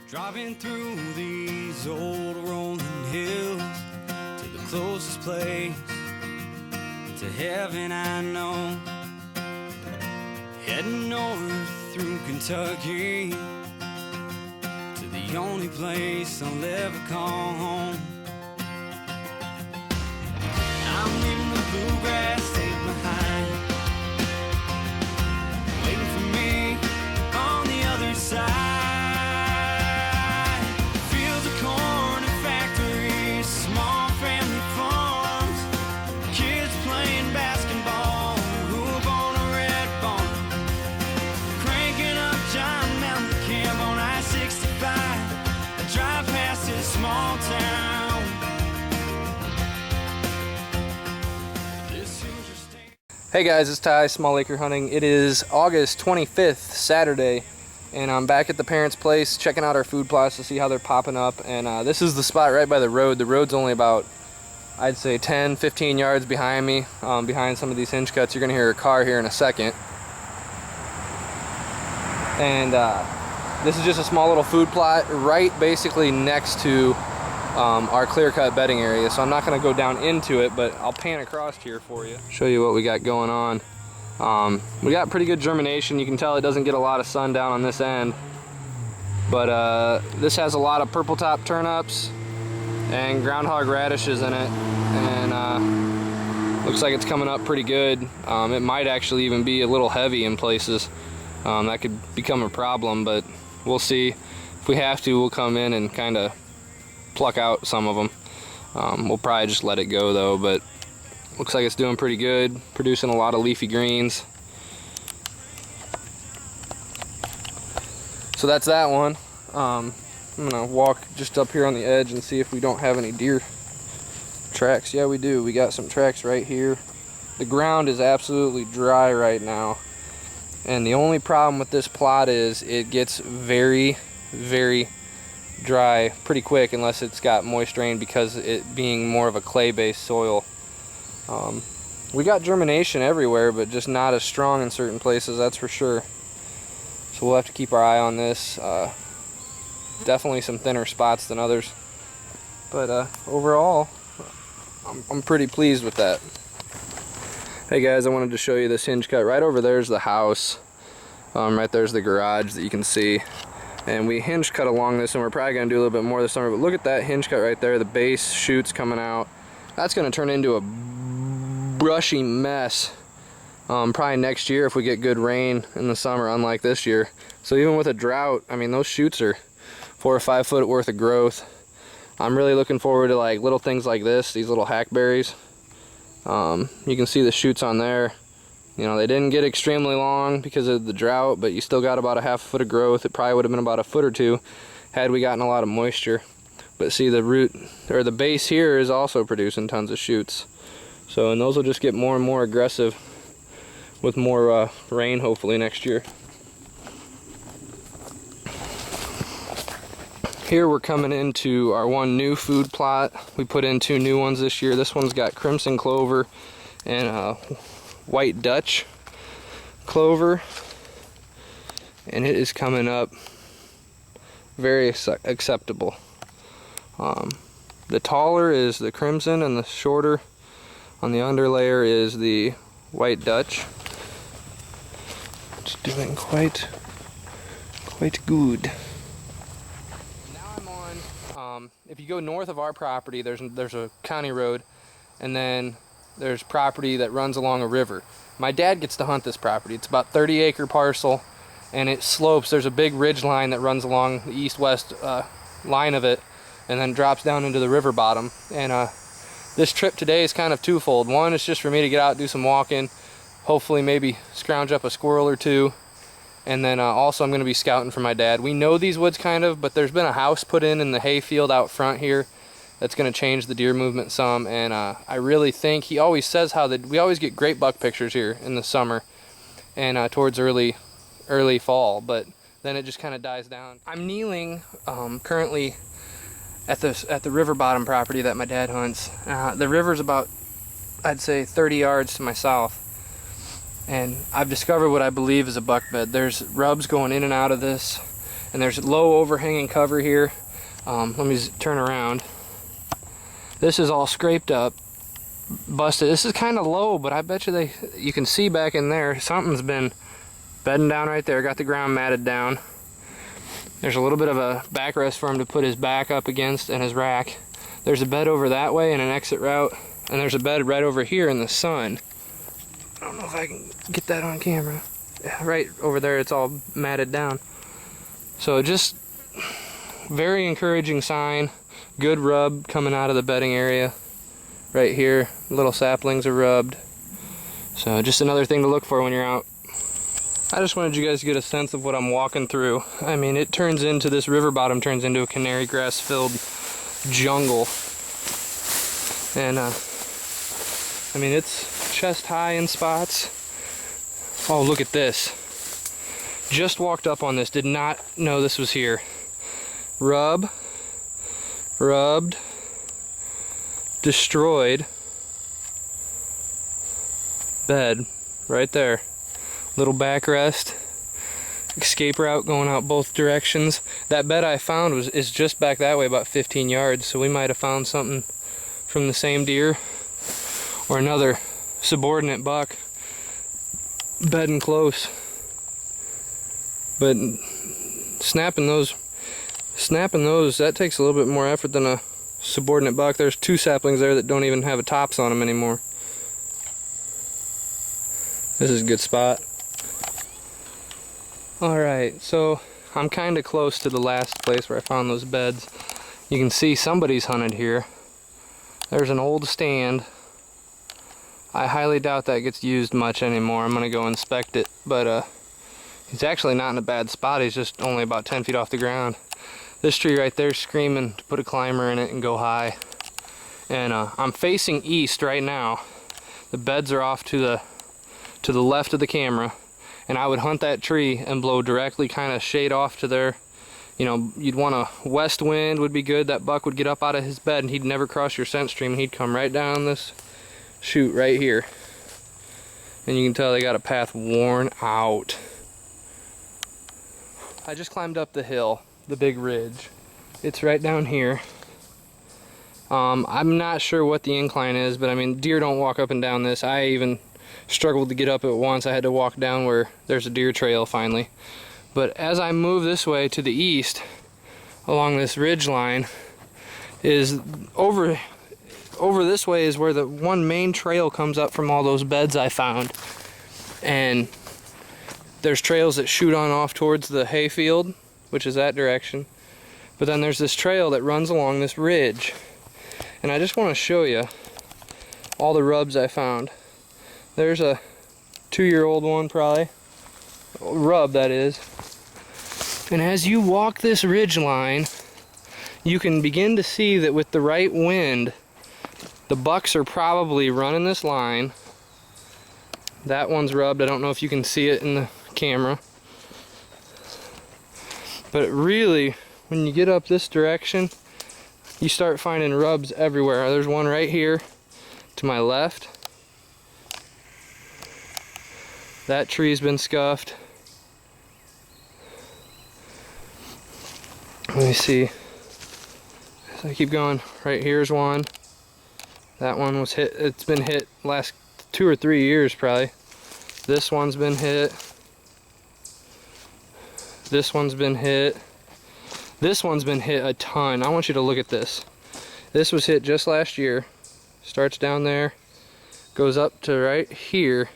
Driving through these old rolling hills to the closest place to heaven I know. Heading north through Kentucky to the only place I'll ever call home. I'm leaving the bluegrass state behind, waiting for me on the other side. Hey guys, it's Ty, Small Acre Hunting. It is August 25th, Saturday, and I'm back at the parents' place checking out our food plots to see how they're popping up. And this is the spot right by the road. The road's only about, I'd say, 10-15 yards behind me, behind some of these hinge cuts. You're going to hear a car here in a second. And this is just a small little food plot right basically next to our clear-cut bedding area, so I'm not going to go down into it, but I'll pan across here for you, show you what we got going on. We got pretty good germination. You can tell it doesn't get a lot of sun down on this end, but this has a lot of purple top turnips and groundhog radishes in it, and looks like it's coming up pretty good. It might actually even be a little heavy in places. That could become a problem, but we'll see. If we have to, we'll come in and kind of pluck out some of them. We'll probably just let it go though, but looks like it's doing pretty good, producing a lot of leafy greens. So that's that one. I'm gonna walk just up here on the edge and see if we don't have any deer tracks. Yeah, we do. We got some tracks right here. The ground is absolutely dry right now, and the only problem with this plot is it gets very dry pretty quick unless it's got moist rain, because it being more of a clay-based soil. We got germination everywhere, but just not as strong in certain places, that's for sure. So we'll have to keep our eye on this. Definitely some thinner spots than others, but overall I'm pretty pleased with that. Hey guys, I wanted to show you this hinge cut. Right over there's the house. Right there's the garage that you can see. And we hinge cut along this, and we're probably going to do a little bit more this summer. But look at that hinge cut right there, the base shoots coming out. That's going to turn into a brushy mess probably next year if we get good rain in the summer, unlike this year. So even with a drought, I mean, those shoots are 4 or 5 foot worth of growth. I'm really looking forward to like little things like this, these little hackberries. You can see the shoots on there. You know, they didn't get extremely long because of the drought, but you still got about a half foot of growth. It probably would have been about a foot or two had we gotten a lot of moisture. But see, the root, or the base here, is also producing tons of shoots. So, and those will just get more and more aggressive with more rain hopefully next year. Here we're coming into our one new food plot. We put in 2 new ones this year. This one's got crimson clover and white Dutch clover, and it is coming up very acceptable. The taller is the crimson, and the shorter on the underlayer is the white Dutch. It's doing quite good. Now I'm on, if you go north of our property, there's a county road, and then there's property that runs along a river. My dad gets to hunt this property. It's about 30-acre parcel, and it slopes. There's a big ridge line that runs along the east-west line of it, and then drops down into the river bottom. And this trip today is kind of twofold. One is just for me to get out, do some walking, hopefully maybe scrounge up a squirrel or two, and then also I'm going to be scouting for my dad. We know these woods kind of, but there's been a house put in the hayfield out front here that's going to change the deer movement some, and I really think, he always says how we always get great buck pictures here in the summer and towards early fall, but then it just kind of dies down. I'm kneeling currently at the river bottom property that my dad hunts. The river's about, I'd say, 30 yards to my south, and I've discovered what I believe is a buck bed. There's rubs going in and out of this, and there's low overhanging cover here. Let me turn around. This is all scraped up, busted. This is kind of low, but I bet you can see back in there, something's been bedding down right there. Got the ground matted down. There's a little bit of a backrest for him to put his back up against and his rack. There's a bed over that way and an exit route, and there's a bed right over here in the sun. I don't know if I can get that on camera. Yeah, right over there, it's all matted down. So just very encouraging sign. Good rub coming out of the bedding area. Right here, little saplings are rubbed. So just another thing to look for when you're out. I just wanted you guys to get a sense of what I'm walking through. I mean, it turns into, this river bottom turns into a canary grass filled jungle. And I mean, it's chest high in spots. Oh, look at this. Just walked up on this, did not know this was here. Rubbed, destroyed, bed, right there. Little backrest, escape route going out both directions. That bed I found is just back that way, about 15 yards, so we might have found something from the same deer or another subordinate buck bedding close. But snapping those, that takes a little bit more effort than a subordinate buck. There's 2 saplings there that don't even have a tops on them anymore. This is a good spot. Alright, so I'm kind of close to the last place where I found those beds. You can see somebody's hunted here. There's an old stand. I highly doubt that gets used much anymore. I'm going to go inspect it, but he's actually not in a bad spot. He's just only about 10 feet off the ground. This tree right there is screaming to put a climber in it and go high. And I'm facing east right now. The beds are off to the left of the camera, and I would hunt that tree and blow directly, kind of shade off to there. You know, you'd want a west wind would be good. That buck would get up out of his bed and he'd never cross your scent stream, and he'd come right down this chute right here. And you can tell they got a path worn out. I just climbed up the hill, the big ridge. It's right down here. I'm not sure what the incline is, but I mean, deer don't walk up and down this. I even struggled to get up it once. I had to walk down where there's a deer trail finally. But as I move this way to the east along this ridge line, is over this way is where the one main trail comes up from all those beds I found. And there's trails that shoot on off towards the hayfield, which is that direction. But then there's this trail that runs along this ridge. And I just want to show you all the rubs I found. There's a 2-year-old one probably, rub that is. And as you walk this ridge line, you can begin to see that with the right wind, the bucks are probably running this line. That one's rubbed. I don't know if you can see it in the camera. But really, when you get up this direction, you start finding rubs everywhere. There's one right here to my left. That tree's been scuffed. Let me see. As I keep going, right here's one. That one was hit. It's been hit last 2 or 3 years probably. This one's been hit. This one's been hit. This one's been hit a ton. I want you to look at this. This was hit just last year. Starts down there, goes up to right here,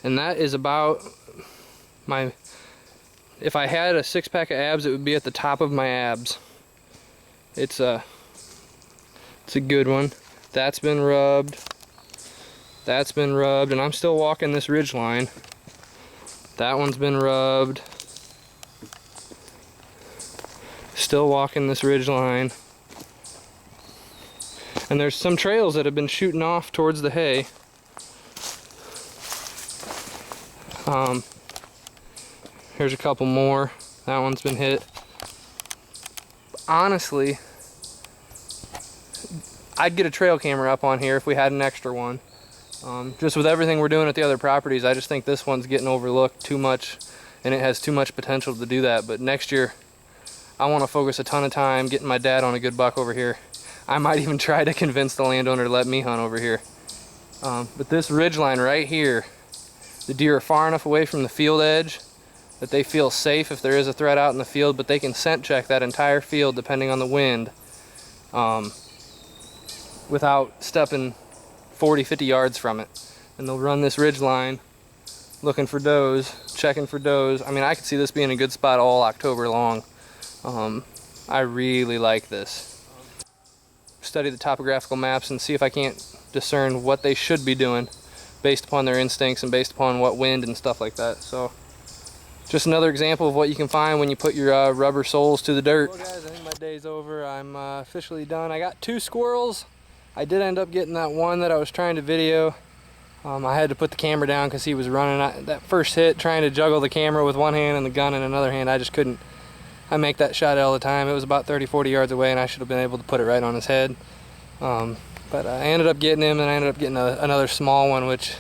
and that is about my, if I had a 6-pack of abs, it would be at the top of my abs. It's a good one. That's been rubbed. That's been rubbed, and I'm still walking this ridge line. That one's been rubbed. Still walking this ridge line. And there's some trails that have been shooting off towards the hay. Here's a couple more. That one's been hit. Honestly, I'd get a trail camera up on here if we had an extra one. Just with everything we're doing at the other properties, I just think this one's getting overlooked too much, and it has too much potential to do that. But next year, I want to focus a ton of time getting my dad on a good buck over here. I might even try to convince the landowner to let me hunt over here. But this ridgeline right here, the deer are far enough away from the field edge that they feel safe if there is a threat out in the field, but they can scent check that entire field depending on the wind without stepping 40, 50 yards from it. And they'll run this ridgeline looking for does, checking for does. I mean, I could see this being a good spot all October long. I really like this. Study the topographical maps and see if I can't discern what they should be doing based upon their instincts and based upon what wind and stuff like that. So just another example of what you can find when you put your rubber soles to the dirt. Well guys, I think my day's over. I'm officially done. I got 2 squirrels. I did end up getting that one that I was trying to video. I had to put the camera down because he was running. That first hit, trying to juggle the camera with one hand and the gun in another hand, I just couldn't. I make that shot all the time. It was about 30, 40 yards away and I should have been able to put it right on his head. But I ended up getting him, and I ended up getting another small one, which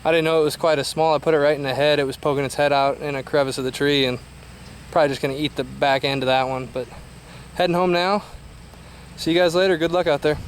I didn't know it was quite as small. I put it right in the head. It was poking its head out in a crevice of the tree, and probably just going to eat the back end of that one. But heading home now. See you guys later. Good luck out there.